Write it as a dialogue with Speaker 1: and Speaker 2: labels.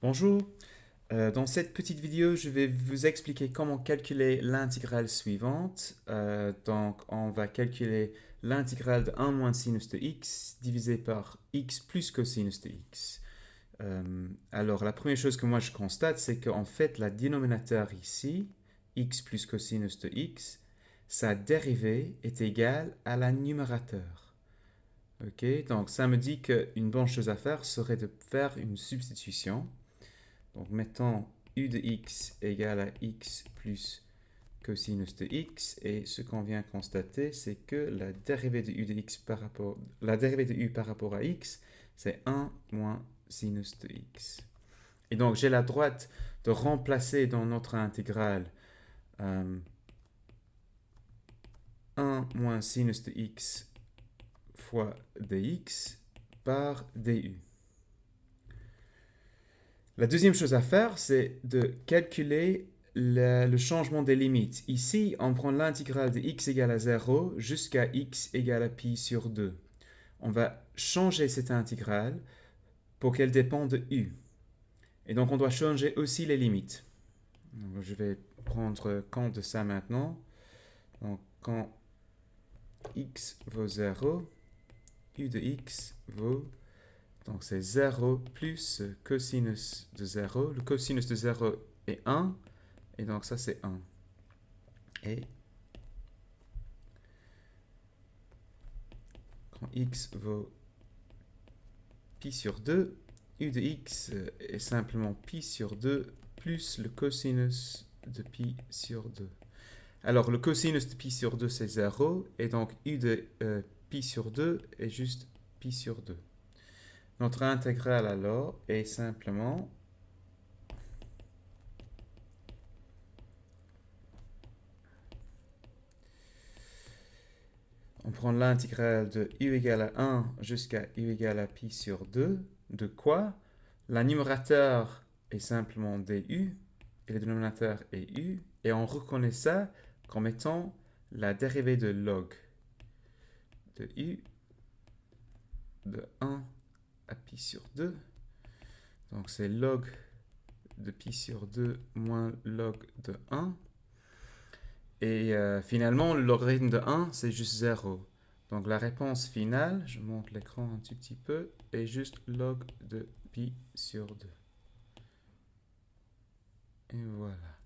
Speaker 1: Bonjour, dans cette petite vidéo, je vais vous expliquer comment calculer l'intégrale suivante. Donc, on va calculer l'intégrale de 1 moins sinus de x divisé par x plus cosinus de x. Alors, la première chose que moi je constate, c'est qu'en fait, la dénominateur ici, x plus cosinus de x, sa dérivée est égale à la numérateur. Ok, donc ça me dit qu'une bonne chose à faire serait de faire une substitution. Donc mettons u de x égale à x plus cosinus de x, et ce qu'on vient constater, c'est que la dérivée de u de x la dérivée de u par rapport à x, c'est 1 moins sinus de x. Et donc j'ai la droite de remplacer dans notre intégrale 1 moins sinus de x fois dx par du. La deuxième chose à faire, c'est de calculer le changement des limites. Ici, on prend l'intégrale de x égale à 0 jusqu'à x égale à pi sur 2. On va changer cette intégrale pour qu'elle dépende de u. Et donc, on doit changer aussi les limites. Donc, je vais prendre compte de ça maintenant. Donc, quand x vaut 0, u de x vaut... Donc, c'est 0 plus cosinus de 0. Le cosinus de 0 est 1. Et donc ça c'est 1. Et quand x vaut pi sur 2, u de x est simplement pi sur 2 plus le cosinus de pi sur 2. Alors le cosinus de pi sur 2 c'est 0, et donc u de pi sur 2 est juste pi sur 2. Notre intégrale alors est simplement on prend l'intégrale de u égale à 1 jusqu'à u égale à pi sur 2, de quoi la numérateur est simplement du, et le dénominateur est u, et on reconnaît ça comme étant la dérivée de log de u de 1 à pi sur 2. Donc c'est log de pi sur 2 moins log de 1. Et finalement, le logarithme de 1, c'est juste 0. Donc la réponse finale, je monte l'écran un tout petit peu, est juste log de pi sur 2. Et voilà.